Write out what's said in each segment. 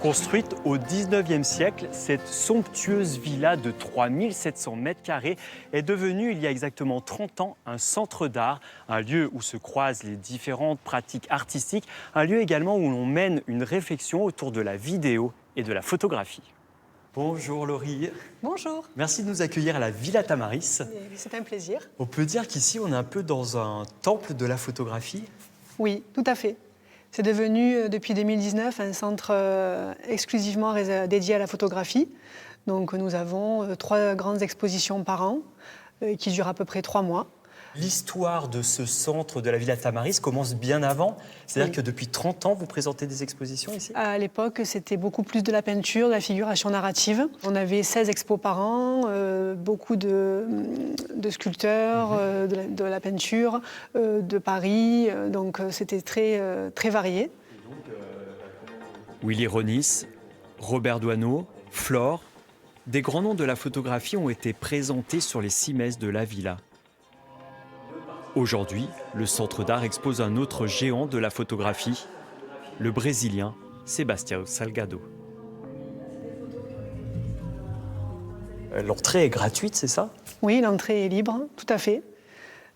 Construite au XIXe siècle, cette somptueuse villa de 3700 mètres carrés est devenue, il y a exactement 30 ans, un centre d'art, un lieu où se croisent les différentes pratiques artistiques, un lieu également où l'on mène une réflexion autour de la vidéo et de la photographie. Bonjour Laurie. Bonjour. Merci de nous accueillir à la Villa Tamaris. C'est un plaisir. On peut dire qu'ici, on est un peu dans un temple de la photographie. Oui, tout à fait. C'est devenu, depuis 2019, un centre exclusivement dédié à la photographie. Donc, nous avons 3 grandes expositions par an qui durent à peu près 3 mois. L'histoire de ce centre de la Villa Tamaris commence bien avant. C'est-à-dire que depuis 30 ans, vous présentez des expositions ici? À l'époque, c'était beaucoup plus de la peinture, de la figuration narrative. On avait 16 expos par an, beaucoup de sculpteurs, de la peinture, de Paris. Donc, c'était très varié. Willy Ronis, Robert Doisneau, Flore, des grands noms de la photographie ont été présentés sur les 6 messes de la Villa. Aujourd'hui, le centre d'art expose un autre géant de la photographie, le Brésilien Sebastião Salgado. L'entrée est gratuite, c'est ça? Oui, l'entrée est libre, tout à fait.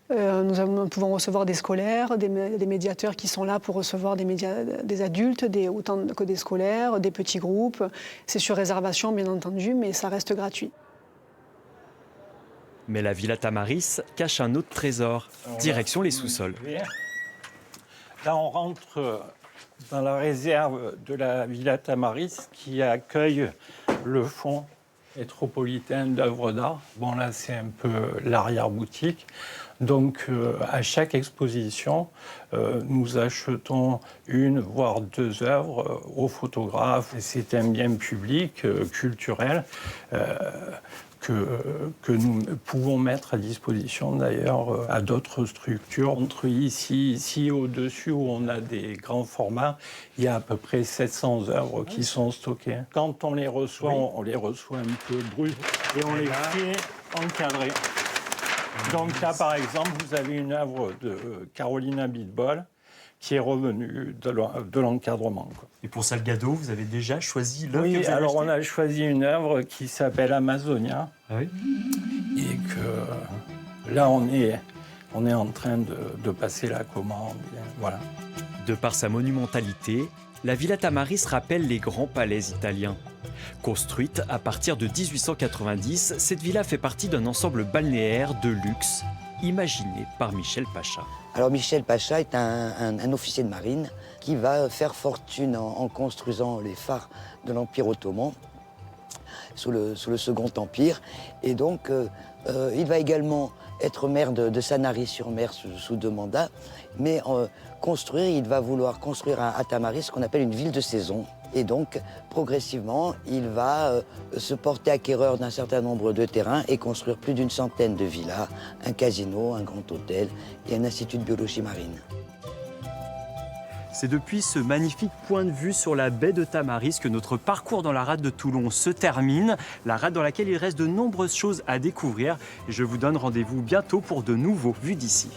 Nous pouvons recevoir des scolaires, des médiateurs qui sont là pour recevoir des adultes, autant que des scolaires, des petits groupes. C'est sur réservation, bien entendu, mais ça reste gratuit. Mais la Villa Tamaris cache un autre trésor, direction les sous-sols. Là, on rentre dans la réserve de la Villa Tamaris qui accueille le fonds métropolitain d'œuvres d'art. Bon, là, c'est un peu l'arrière-boutique. Donc, à chaque exposition, nous achetons 1 voire 2 œuvres aux photographes. C'est un bien public, culturel, que nous pouvons mettre à disposition d'ailleurs à d'autres structures. Entre ici au-dessus où on a des grands formats, il y a à peu près 700 œuvres qui sont stockées. Quand on les reçoit, on les reçoit un peu bruts et on les fait encadrer. Donc là, par exemple, vous avez une œuvre de Carolina Bitbol qui est revenue de l'encadrement. Et pour Salgado, vous avez déjà choisi l'œuvre que vous avez alors achetée? on a choisi une œuvre qui s'appelle Amazonia. Ah oui? Et que là, on est en train de passer la commande. Voilà. De par sa monumentalité, la Villa Tamaris rappelle les grands palais italiens. Construite à partir de 1890, cette villa fait partie d'un ensemble balnéaire de luxe imaginé par Michel Pacha. Alors Michel Pacha est un officier de marine qui va faire fortune en construisant les phares de l'Empire ottoman sous le Second Empire. Et donc, il va également être maire de Sanary-sur-Mer sous 2 mandats. Mais il va vouloir construire à Tamaris ce qu'on appelle une ville de saison. Et donc, progressivement, il va se porter acquéreur d'un certain nombre de terrains et construire plus d'une centaine de villas, un casino, un grand hôtel et un institut de biologie marine. C'est depuis ce magnifique point de vue sur la baie de Tamaris que notre parcours dans la rade de Toulon se termine. La rade dans laquelle il reste de nombreuses choses à découvrir. Et je vous donne rendez-vous bientôt pour de nouveaux vues d'ici.